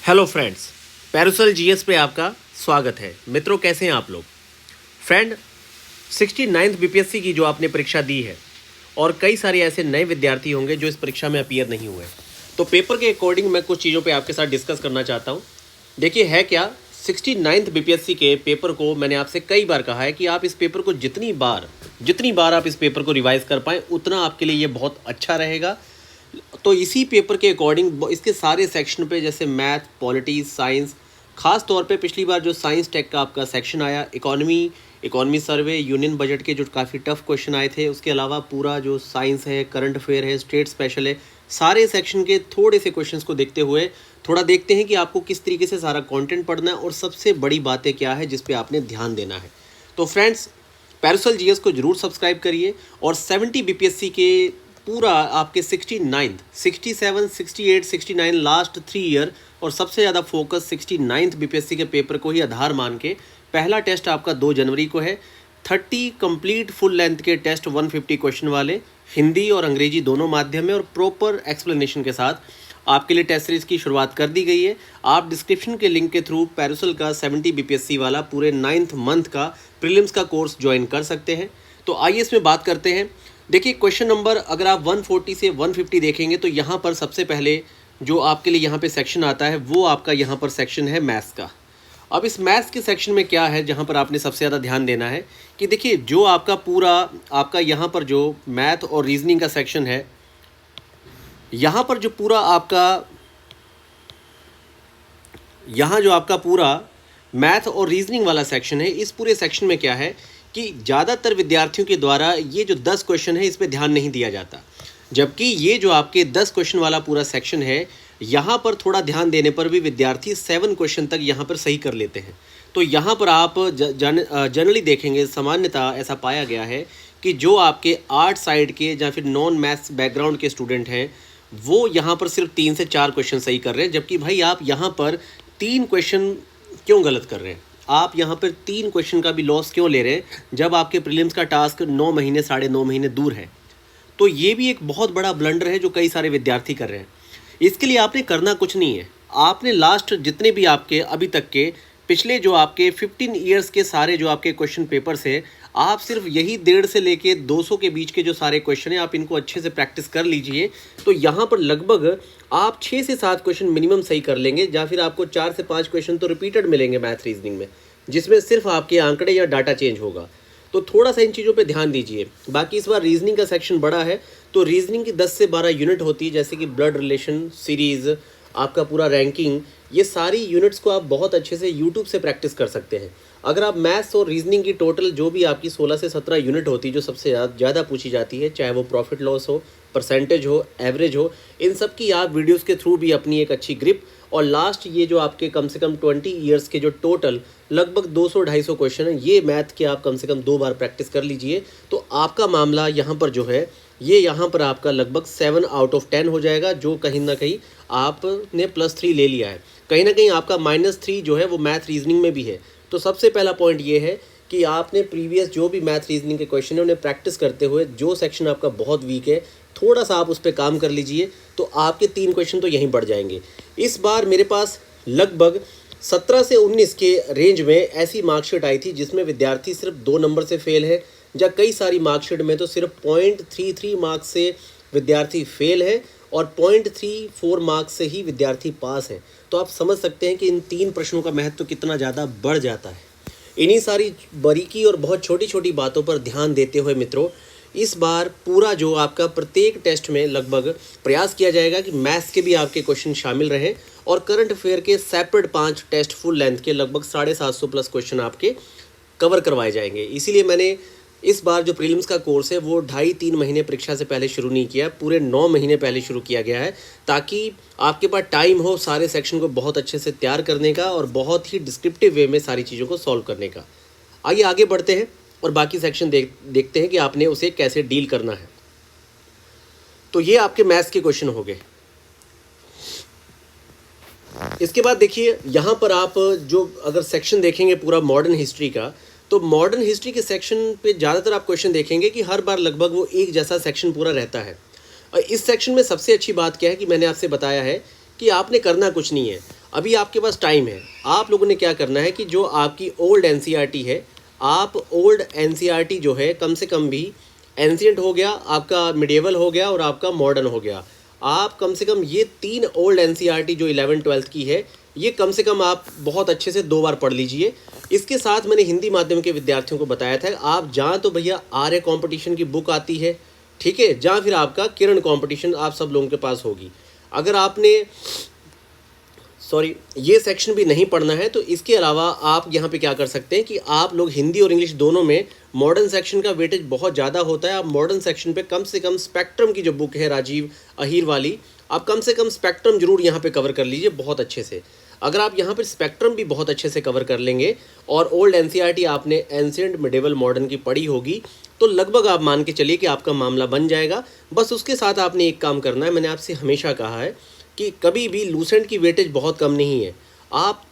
Hello friends, पैरुसल GS पे आपका स्वागत है। मित्रों, कैसे हैं आप लोग? फ्रेंड, 69th बीपीएससी की जो आपने परीक्षा दी है और कई सारे ऐसे नए विद्यार्थी होंगे जो इस परीक्षा में अपीयर नहीं हुए, तो पेपर के अकॉर्डिंग मैं कुछ चीज़ों पे आपके साथ डिस्कस करना चाहता हूँ। देखिए, है क्या, 69th बीपीएससी के पेपर को मैंने आपसे कई बार कहा है कि आप इस पेपर को जितनी बार आप इस पेपर को रिवाइज़ कर पाएँ उतना आपके लिए ये बहुत अच्छा रहेगा। तो इसी पेपर के अकॉर्डिंग इसके सारे सेक्शन पे, जैसे मैथ, पॉलिटी, साइंस, खास तौर पे पिछली बार जो साइंस टेक का आपका सेक्शन आया, इकोनॉमी सर्वे, यूनियन बजट के जो काफ़ी टफ क्वेश्चन आए थे, उसके अलावा पूरा जो साइंस है, करंट अफेयर है, स्टेट स्पेशल है, सारे सेक्शन के थोड़े से क्वेश्चंस को देखते हुए थोड़ा देखते हैं कि आपको किस तरीके से सारा कंटेंट पढ़ना है और सबसे बड़ी बातें क्या है जिस पे आपने ध्यान देना है। तो फ्रेंड्स, पैरुसल जीएस को जरूर सब्सक्राइब करिए और 70 बीपीएससी के पूरा आपके 69th, 67, 68, 69 लास्ट 3 ईयर और सबसे ज़्यादा फोकस 69th बीपीएससी के पेपर को ही आधार मान के पहला टेस्ट आपका 2 जनवरी को है। 30 कंप्लीट फुल लेंथ के टेस्ट 150 क्वेश्चन वाले, हिंदी और अंग्रेजी दोनों माध्यम में और प्रॉपर एक्सप्लेनेशन के साथ आपके लिए टेस्ट सीरीज की शुरुआत कर दी गई है। आप डिस्क्रिप्शन के लिंक के थ्रू पैरुसल का 70 बीपीएससी वाला पूरे 9th मंथ का प्रीलिम्स का कोर्स ज्वाइन कर सकते हैं। तो आइए इसमें बात करते हैं। देखिए, क्वेश्चन नंबर अगर आप 140 से 150 देखेंगे तो यहाँ पर सबसे पहले जो आपके लिए यहाँ पे सेक्शन आता है वो आपका यहाँ पर सेक्शन है मैथ्स का। अब इस मैथ्स के सेक्शन में क्या है जहाँ पर आपने सबसे ज़्यादा ध्यान देना है कि देखिए, जो आपका पूरा आपका यहाँ पर जो मैथ और रीजनिंग का सेक्शन है, यहाँ पर जो पूरा आपका यहाँ जो आपका पूरा मैथ और रीजनिंग वाला सेक्शन है, इस पूरे सेक्शन में क्या है कि ज़्यादातर विद्यार्थियों के द्वारा ये जो 10 क्वेश्चन है इस पे ध्यान नहीं दिया जाता, जबकि ये जो आपके 10 क्वेश्चन वाला पूरा सेक्शन है यहाँ पर थोड़ा ध्यान देने पर भी विद्यार्थी 7 क्वेश्चन तक यहाँ पर सही कर लेते हैं। तो यहाँ पर आप जनरली देखेंगे, सामान्यतः ऐसा पाया गया है कि जो आपके आर्ट साइड के या फिर नॉन मैथ्स बैकग्राउंड के स्टूडेंट हैं वो यहाँ पर सिर्फ 3 से 4 क्वेश्चन सही कर रहे हैं, जबकि भाई आप यहाँ पर 3 क्वेश्चन क्यों गलत कर रहे हैं? आप यहाँ पर 3 क्वेश्चन का भी लॉस क्यों ले रहे हैं जब आपके प्रीलिम्स का टास्क 9 महीने 9.5 महीने दूर है? तो ये भी एक बहुत बड़ा ब्लंडर है जो कई सारे विद्यार्थी कर रहे हैं। इसके लिए आपने करना कुछ नहीं है, आपने लास्ट जितने भी आपके अभी तक के पिछले जो आपके 15 ईयर्स के सारे जो आपके क्वेश्चन पेपर्स है, आप सिर्फ यही 150 से लेके 200 के बीच के जो सारे क्वेश्चन हैं आप इनको अच्छे से प्रैक्टिस कर लीजिए। तो यहाँ पर लगभग आप 6 से 7 क्वेश्चन मिनिमम सही कर लेंगे, या फिर आपको 4 से 5 क्वेश्चन तो रिपीटेड मिलेंगे मैथ रीजनिंग में, जिसमें सिर्फ आपके आंकड़े या डाटा चेंज होगा। तो थोड़ा सा इन चीज़ों पे ध्यान दीजिए। बाकी इस बार रीजनिंग का सेक्शन बड़ा है, तो रीजनिंग की 10 से 12 यूनिट होती है, जैसे कि ब्लड रिलेशन सीरीज़, आपका पूरा रैंकिंग, ये सारी यूनिट्स को आप बहुत अच्छे से यूट्यूब से प्रैक्टिस कर सकते हैं। अगर आप मैथ्स और रीजनिंग की टोटल जो भी आपकी 16 से 17 यूनिट होती है जो सबसे ज़्यादा पूछी जाती है, चाहे वो प्रॉफिट लॉस हो, परसेंटेज हो, एवरेज हो, इन सब की आप वीडियोस के थ्रू भी अपनी एक अच्छी ग्रिप और लास्ट ये जो आपके कम से कम 20 ईयर्स के जो टोटल लगभग 200-250 क्वेश्चन हैं, ये मैथ के आप कम से कम 2 बार प्रैक्टिस कर लीजिए। तो आपका मामला यहाँ पर जो है ये यहाँ पर आपका लगभग 7 आउट ऑफ 10 हो जाएगा, जो कहीं ना कहीं आपने +3 ले लिया है। कहीं ना कहीं आपका -3 जो है वो मैथ रीजनिंग में भी है। तो सबसे पहला पॉइंट ये है कि आपने प्रीवियस जो भी मैथ रीजनिंग के क्वेश्चन है उन्हें प्रैक्टिस करते हुए जो सेक्शन आपका बहुत वीक है थोड़ा सा आप उस पर काम कर लीजिए, तो आपके 3 क्वेश्चन तो यहीं बढ़ जाएंगे। इस बार मेरे पास लगभग 17 से 19 के रेंज में ऐसी मार्कशीट आई थी जिसमें विद्यार्थी सिर्फ 2 नंबर से फेल है, या कई सारी मार्कशीट में तो सिर्फ 0.33 मार्क्स से विद्यार्थी फेल है और 0.34 मार्क्स से ही विद्यार्थी पास है। तो आप समझ सकते हैं कि इन 3 प्रश्नों का महत्व कितना ज़्यादा बढ़ जाता है। इन्हीं सारी बारीकी और बहुत छोटी छोटी बातों पर ध्यान देते हुए मित्रों, इस बार पूरा जो आपका प्रत्येक टेस्ट में लगभग प्रयास किया जाएगा कि मैथ्स के भी आपके क्वेश्चन शामिल रहें और करंट अफेयर के सेपरेट 5 टेस्ट फुल लेंथ के लगभग 750 प्लस क्वेश्चन आपके कवर करवाए जाएंगे। इसीलिए मैंने इस बार जो प्रीलिम्स का कोर्स है वो 2.5-3 महीने परीक्षा से पहले शुरू नहीं किया, पूरे 9 महीने पहले शुरू किया गया है, ताकि आपके पास टाइम हो सारे सेक्शन को बहुत अच्छे से तैयार करने का और बहुत ही डिस्क्रिप्टिव वे में सारी चीज़ों को सॉल्व करने का। आइए आगे बढ़ते हैं और बाकी सेक्शन देखते हैं कि आपने उसे कैसे डील करना है। तो ये आपके मैथ्स के क्वेश्चन हो गए। इसके बाद देखिए, यहाँ पर आप जो अगर सेक्शन देखेंगे पूरा मॉडर्न हिस्ट्री का, तो मॉडर्न हिस्ट्री के सेक्शन पे ज़्यादातर आप क्वेश्चन देखेंगे कि हर बार लगभग वो एक जैसा सेक्शन पूरा रहता है। और इस सेक्शन में सबसे अच्छी बात क्या है कि मैंने आपसे बताया है कि आपने करना कुछ नहीं है। अभी आपके पास टाइम है। आप लोगों ने क्या करना है कि जो आपकी ओल्ड एनसीईआरटी है, आप ओल्ड एनसीईआरटी जो है कम से कम भी एंशिएंट हो गया, आपका मिडिएवल हो गया और आपका मॉडर्न हो गया, आप कम से कम ये 3 ओल्ड एनसीईआरटी जो 11th-12th की है, ये कम से कम आप बहुत अच्छे से 2 बार पढ़ लीजिए। इसके साथ मैंने हिंदी माध्यम के विद्यार्थियों को बताया था, आप जहाँ तो भैया आर्य कॉम्पिटिशन की बुक आती है, ठीक है, जहाँ फिर आपका किरण कॉम्पिटिशन आप सब लोगों के पास होगी। अगर आपने ये सेक्शन भी नहीं पढ़ना है तो इसके अलावा आप यहाँ पे क्या कर सकते हैं कि आप लोग हिंदी और इंग्लिश दोनों में मॉडर्न सेक्शन का वेटेज बहुत ज़्यादा होता है। आप मॉडर्न सेक्शन पे कम से कम स्पेक्ट्रम की जो बुक है राजीव अहीर वाली, आप कम से कम स्पेक्ट्रम जरूर यहाँ पे कवर कर लीजिए बहुत अच्छे से। अगर आप यहाँ पर स्पेक्ट्रम भी बहुत अच्छे से कवर कर लेंगे और ओल्ड एनसीईआरटी आपने एंशिएंट मिडिवल मॉडर्न की पढ़ी होगी तो लगभग आप मान के चलिए कि आपका मामला बन जाएगा। बस उसके साथ आपने एक काम करना है, मैंने आपसे हमेशा कहा है कि कभी भी लूसेंट की वेटेज बहुत कम नहीं है। आप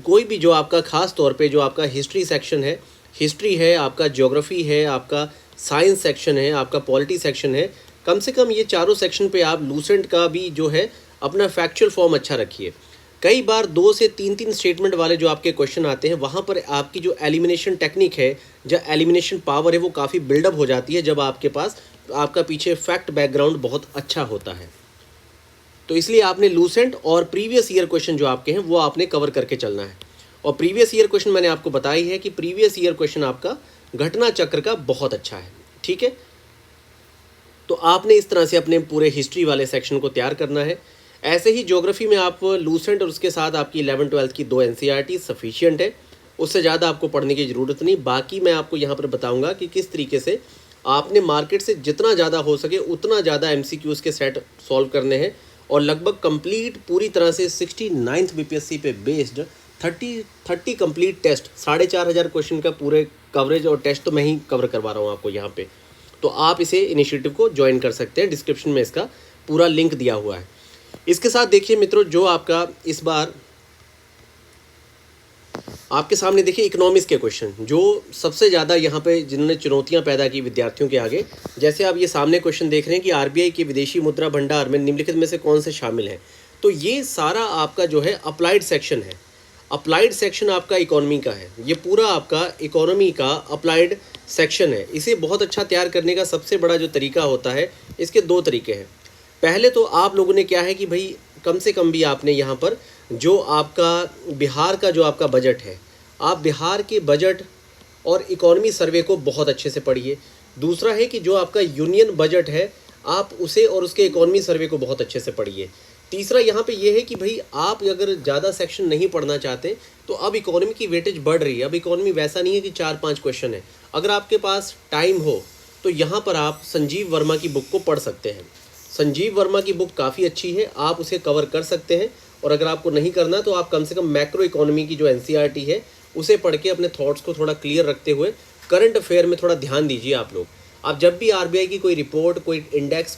कोई भी जो आपका ख़ास तौर पे जो आपका हिस्ट्री सेक्शन है, हिस्ट्री है, आपका ज्योग्राफी है, आपका साइंस सेक्शन है, आपका पॉलिटी सेक्शन है, कम से कम ये चारों सेक्शन पे आप लूसेंट का भी जो है अपना फैक्चुअल फॉर्म अच्छा रखिए। कई बार 2 से 3 स्टेटमेंट वाले जो आपके क्वेश्चन आते हैं वहाँ पर आपकी जो एलिमिनेशन टेक्निक है, जो एलिमिनेशन पावर है, वो काफ़ी बिल्डअप हो जाती है जब आपके पास आपका पीछे फैक्ट बैकग्राउंड बहुत अच्छा होता है। तो इसलिए आपने लूसेंट और प्रीवियस ईयर क्वेश्चन जो आपके हैं वो आपने कवर करके चलना है। और प्रीवियस ईयर क्वेश्चन मैंने आपको बताई है कि प्रीवियस ईयर क्वेश्चन आपका घटना चक्र का बहुत अच्छा है, ठीक है। तो आपने इस तरह से अपने पूरे हिस्ट्री वाले सेक्शन को तैयार करना है। ऐसे ही ज्योग्राफी में आप लूसेंट और उसके साथ आपकी 11th-12th की 2 एनसीईआरटी सफिशिएंट है, उससे ज़्यादा आपको पढ़ने की ज़रूरत नहीं। बाकी मैं आपको यहाँ पर बताऊँगा कि किस तरीके से आपने मार्केट से जितना ज़्यादा हो सके उतना ज़्यादा MCQs के सेट सॉल्व करने हैं और लगभग कंप्लीट पूरी तरह से 69th बीपीएससी पे बेस्ड 30 कंप्लीट टेस्ट, 4500 क्वेश्चन का पूरे कवरेज और टेस्ट तो मैं ही कवर करवा रहा हूँ आपको यहाँ पे। तो आप इसे इनिशिएटिव को ज्वाइन कर सकते हैं, डिस्क्रिप्शन में इसका पूरा लिंक दिया हुआ है। इसके साथ देखिए मित्रों, जो आपका इस बार आपके सामने देखिए इकोनॉमिक्स के क्वेश्चन जो सबसे ज़्यादा यहाँ पे जिन्होंने चुनौतियाँ पैदा की विद्यार्थियों के आगे, जैसे आप ये सामने क्वेश्चन देख रहे हैं कि आरबीआई के विदेशी मुद्रा भंडार में निम्नलिखित में से कौन से शामिल हैं। तो ये सारा आपका जो है अप्लाइड सेक्शन है। अप्लाइड सेक्शन आपका इकोनॉमी का है, ये पूरा आपका इकोनॉमी का अप्लाइड सेक्शन है। इसे बहुत अच्छा तैयार करने का सबसे बड़ा जो तरीका होता है, इसके 2 तरीके हैं। पहले तो आप लोगों ने क्या है कि भाई कम से कम भी आपने यहाँ पर जो आपका बिहार का जो आपका बजट है, आप बिहार के बजट और इकोनॉमी सर्वे को बहुत अच्छे से पढ़िए। दूसरा है कि जो आपका यूनियन बजट है आप उसे और उसके इकोनॉमी सर्वे को बहुत अच्छे से पढ़िए। तीसरा यहाँ पे ये है कि भाई आप अगर ज़्यादा सेक्शन नहीं पढ़ना चाहते तो अब इकोनॉमी की वेटेज बढ़ रही है। अब इकोनॉमी वैसा नहीं है कि 4-5 क्वेश्चन है। अगर आपके पास टाइम हो तो यहाँ पर आप संजीव वर्मा की बुक को पढ़ सकते हैं। संजीव वर्मा की बुक काफ़ी अच्छी है, आप उसे कवर कर सकते हैं। और अगर आपको नहीं करना तो आप कम से कम मैक्रो इकोनॉमी की जो एनसीईआरटी है उसे पढ़ के अपने थॉट्स को थोड़ा क्लियर रखते हुए करंट अफेयर में थोड़ा ध्यान दीजिए। आप लोग आप जब भी आरबीआई की कोई रिपोर्ट, कोई इंडेक्स,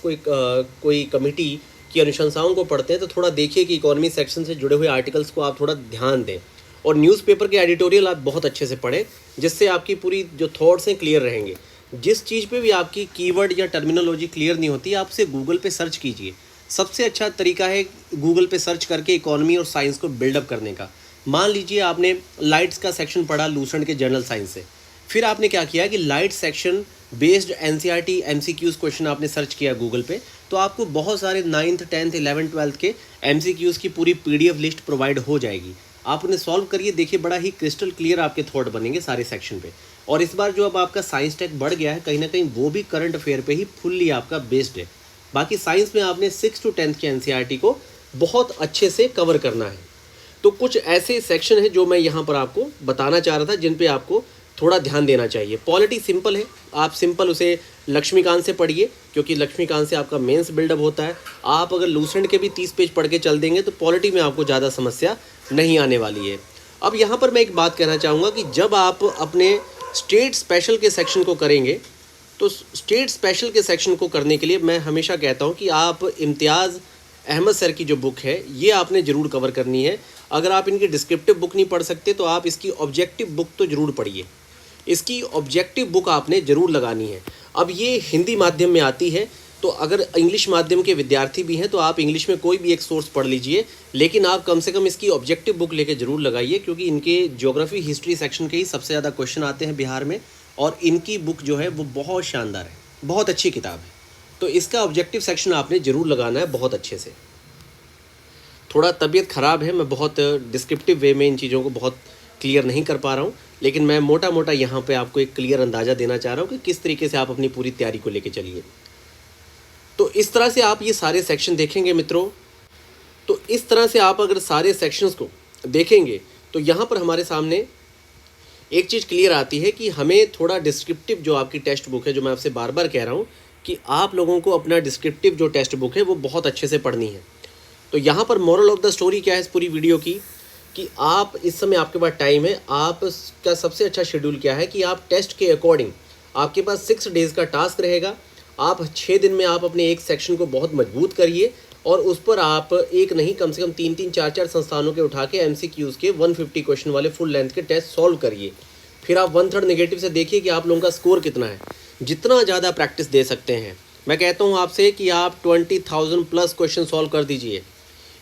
कोई कमेटी की अनुशंसाओं को पढ़ते हैं तो थोड़ा देखिए कि इकोनॉमी सेक्शन से जुड़े हुए आर्टिकल्स को आप थोड़ा ध्यान दें। और न्यूज़पेपर के एडिटोरियल आप बहुत अच्छे से पढ़ें, जिससे आपकी पूरी जो थॉट्स हैं क्लियर रहेंगे। जिस चीज़ पे भी आपकी कीवर्ड या टर्मिनोलॉजी क्लियर नहीं होती, आप उसे गूगल पे सर्च कीजिए। सबसे अच्छा तरीका है गूगल पे सर्च करके इकोनॉमी और साइंस को बिल्डअप करने का। मान लीजिए आपने लाइट्स का सेक्शन पढ़ा लूसेंट के जनरल साइंस से, फिर आपने क्या किया कि light section based NCERT MCQs question आपने सर्च किया गूगल पे, तो आपको बहुत सारे 9th 10th 11th 12th के MCQs की पूरी PDF लिस्ट प्रोवाइड हो जाएगी। आप उन्हें सॉल्व करिए, देखिए बड़ा ही क्रिस्टल क्लियर आपके थॉट बनेंगे सारे सेक्शन पे। और इस बार जो अब आपका साइंस टेक बढ़ गया है, कहीं ना कहीं वो भी करंट अफेयर पे ही फुल्ली आपका बेस्ड है। बाकी साइंस में आपने 6 to 10th की एनसीईआरटी को बहुत अच्छे से कवर करना है। तो कुछ ऐसे सेक्शन है जो मैं यहाँ पर आपको बताना चाह रहा था, जिन पे आपको थोड़ा ध्यान देना चाहिए। पॉलिटी सिंपल है, आप सिंपल उसे लक्ष्मीकांत से पढ़िए, क्योंकि लक्ष्मीकांत से आपका मेंस बिल्डअप होता है। आप अगर लूसेंट के भी 30 पेज पढ़ के चल देंगे तो पॉलिटी में आपको ज़्यादा समस्या नहीं आने वाली है। अब यहाँ पर मैं एक बात कहना चाहूँगा कि जब आप अपने स्टेट स्पेशल के सेक्शन को करेंगे तो स्टेट स्पेशल के सेक्शन को करने के लिए मैं हमेशा कहता हूँ कि आप इम्तियाज़ अहमद सर की जो बुक है ये आपने ज़रूर कवर करनी है। अगर आप इनकी डिस्क्रिप्टिव बुक नहीं पढ़ सकते तो आप इसकी ऑब्जेक्टिव बुक तो ज़रूर पढ़िए। इसकी ऑब्जेक्टिव बुक आपने ज़रूर लगानी है। अब ये हिंदी माध्यम में आती है, तो अगर इंग्लिश माध्यम के विद्यार्थी भी हैं तो आप इंग्लिश में कोई भी एक सोर्स पढ़ लीजिए, लेकिन आप कम से कम इसकी ऑब्जेक्टिव बुक लेके ज़रूर लगाइए, क्योंकि इनके ज्योग्राफी हिस्ट्री सेक्शन के ही सबसे ज़्यादा क्वेश्चन आते हैं बिहार में, और इनकी बुक जो है वो बहुत शानदार है, बहुत अच्छी किताब है। तो इसका ऑब्जेक्टिव सेक्शन आपने ज़रूर लगाना है बहुत अच्छे से। थोड़ा तबीयत ख़राब है, मैं बहुत डिस्क्रिप्टिव वे में इन चीज़ों को बहुत क्लियर नहीं कर पा रहा हूँ, लेकिन मैं मोटा मोटा यहाँ पे आपको एक क्लियर अंदाज़ा देना चाह रहा हूँ कि किस तरीके से आप अपनी पूरी तैयारी को लेके चलिए। तो इस तरह से आप ये सारे सेक्शन देखेंगे मित्रों, तो इस तरह से आप अगर सारे सेक्शंस को देखेंगे तो यहाँ पर हमारे सामने एक चीज़ क्लियर आती है कि हमें थोड़ा डिस्क्रिप्टिव जो आपकी टेक्स्ट बुक है, जो मैं आपसे बार बार कह रहा हूँ कि आप लोगों को अपना डिस्क्रिप्टिव जो टेक्स्ट बुक है वो बहुत अच्छे से पढ़नी है। तो यहाँ पर मोरल ऑफ द स्टोरी क्या है इस पूरी वीडियो की, कि आप इस समय आपके पास टाइम है, आपका सबसे अच्छा शेड्यूल क्या है कि आप टेस्ट के अकॉर्डिंग, आपके पास 6 डेज़ का टास्क रहेगा, आप 6 दिन में आप अपने एक सेक्शन को बहुत मजबूत करिए और उस पर आप एक नहीं कम से कम 3-3 4-4 संस्थानों के उठा के MCQs के 150 क्वेश्चन वाले फुल लेंथ के टेस्ट सॉल्व करिए। फिर आप 1/3 नेगेटिव से देखिए कि आप लोगों का स्कोर कितना है। जितना ज़्यादा प्रैक्टिस दे सकते हैं, मैं कहता हूँ आपसे कि आप 20,000 प्लस क्वेश्चन सॉल्व कर दीजिए।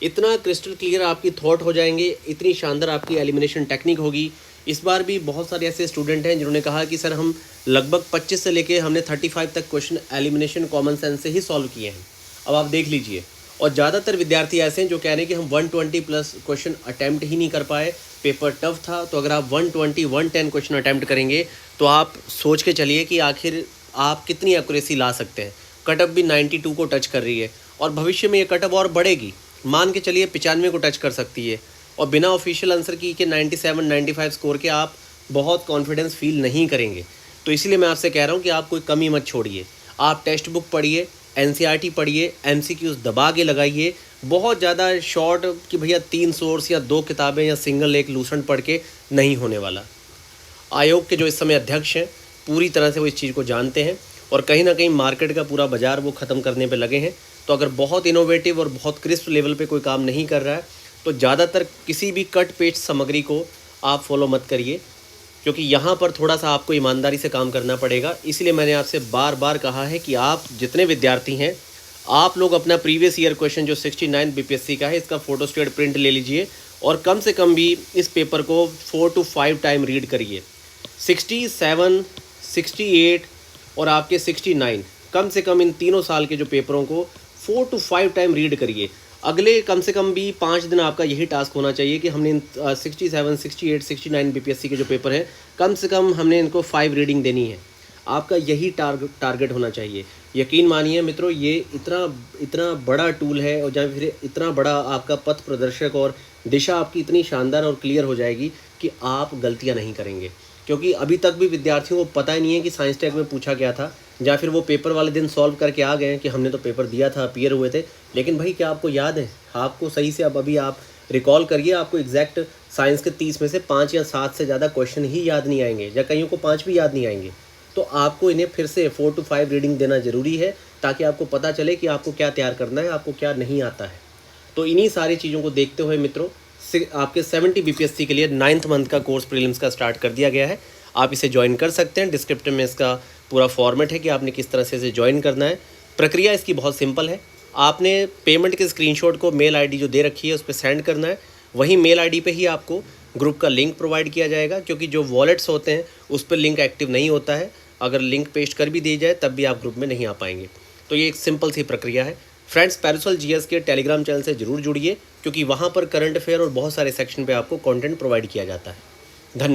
इतना क्रिस्टल क्लियर आपकी थॉट हो जाएंगे, इतनी शानदार आपकी एलिमिनेशन टेक्निक होगी। इस बार भी बहुत सारे ऐसे स्टूडेंट हैं जिन्होंने कहा कि सर हम लगभग 25 से लेके हमने 35 तक क्वेश्चन एलिमिनेशन कॉमन सेंस से ही सॉल्व किए हैं। अब आप देख लीजिए, और ज़्यादातर विद्यार्थी ऐसे हैं जो कह रहे हैं कि हम 120 प्लस क्वेश्चन अटैम्प्ट ही नहीं कर पाए, पेपर टफ था। तो अगर आप 120-110 क्वेश्चन अटैम्प्ट करेंगे तो आप सोच के चलिए कि आखिर आप कितनी एक्यूरेसी ला सकते हैं। कटअप भी 92 को टच कर रही है और भविष्य में ये कटअप और बढ़ेगी, मान के चलिए 95 को टच कर सकती है। और बिना ऑफिशियल आंसर की कि 97-95 स्कोर के आप बहुत कॉन्फिडेंस फील नहीं करेंगे। तो इसलिए मैं आपसे कह रहा हूँ कि आप कोई कमी मत छोड़िए, आप टेक्स्ट बुक पढ़िए, NCERT पढ़िए, MCQs दबा के लगाइए। बहुत ज़्यादा शॉर्ट कि भैया 3 सोर्स या 2 किताबें या सिंगल एक लूसेंट पढ़ के नहीं होने वाला। आयोग के जो इस समय अध्यक्ष हैं पूरी तरह से वो इस चीज़ को जानते हैं और कहीं ना कहीं मार्केट का पूरा बाज़ार वो ख़त्म करने पे लगे हैं। तो अगर बहुत इनोवेटिव और बहुत क्रिस्प लेवल पे कोई काम नहीं कर रहा है तो ज़्यादातर किसी भी कट पेस्ट सामग्री को आप फॉलो मत करिए, क्योंकि यहाँ पर थोड़ा सा आपको ईमानदारी से काम करना पड़ेगा। इसलिए मैंने आपसे बार बार कहा है कि आप जितने विद्यार्थी हैं, आप लोग अपना प्रीवियस ईयर क्वेश्चन जो 69 BPSC का है इसका फ़ोटोस्टेट प्रिंट ले लीजिए और कम से कम भी इस पेपर को 4 to 5 टाइम रीड करिए। 67, 68 और आपके 69, कम से कम इन तीनों साल के जो पेपरों को 4 to 5 टाइम रीड करिए। अगले कम से कम भी 5 दिन आपका यही टास्क होना चाहिए कि हमने 67, 68, 69 BPSC के जो पेपर हैं कम से कम हमने इनको 5 रीडिंग देनी है। आपका यही टारगेट होना चाहिए। यकीन मानिए मित्रों, ये इतना बड़ा टूल है और जब फिर इतना बड़ा आपका पथ प्रदर्शक और दिशा आपकी इतनी शानदार और क्लियर हो जाएगी कि आप गलतियाँ नहीं करेंगे। क्योंकि अभी तक भी विद्यार्थियों को पता ही नहीं है कि साइंस टेक में पूछा क्या था, या फिर वो पेपर वाले दिन सॉल्व करके आ गए कि हमने तो पेपर दिया था, अपीयर हुए थे। लेकिन भाई क्या आपको याद है? आपको सही से अब अभी आप रिकॉल करिए, आपको एग्जैक्ट साइंस के 30 में से 5 या 7 से ज़्यादा क्वेश्चन ही याद नहीं आएंगे, या कईयों को 5 भी याद नहीं आएंगे। तो आपको इन्हें फिर से 4 to 5 रीडिंग देना ज़रूरी है, ताकि आपको पता चले कि आपको क्या तैयार करना है, आपको क्या नहीं आता है। तो इन्हीं सारी चीज़ों को देखते हुए मित्रों, आपके 70 BPSC के लिए 9th मंथ का कोर्स प्रीलिम्स का स्टार्ट कर दिया गया है। आप इसे ज्वाइन कर सकते हैं। डिस्क्रिप्टिव में इसका पूरा फॉर्मेट है कि आपने किस तरह से इसे ज्वाइन करना है। प्रक्रिया इसकी बहुत सिंपल है। आपने पेमेंट के स्क्रीनशॉट को मेल आईडी जो दे रखी है उस पर सेंड करना है। वही मेल आईडी पे ही आपको ग्रुप का लिंक प्रोवाइड किया जाएगा, क्योंकि जो वॉलेट्स होते हैं उस पर लिंक एक्टिव नहीं होता है। अगर लिंक पेस्ट कर भी दी जाए तब भी आप ग्रुप में नहीं आ पाएंगे। तो ये एक सिंपल सी प्रक्रिया है। फ्रेंड्स, पैरासोल GS के टेलीग्राम चैनल से ज़रूर जुड़िए, क्योंकि वहाँ पर करंट अफेयर और बहुत सारे सेक्शन पे आपको कंटेंट प्रोवाइड किया जाता है।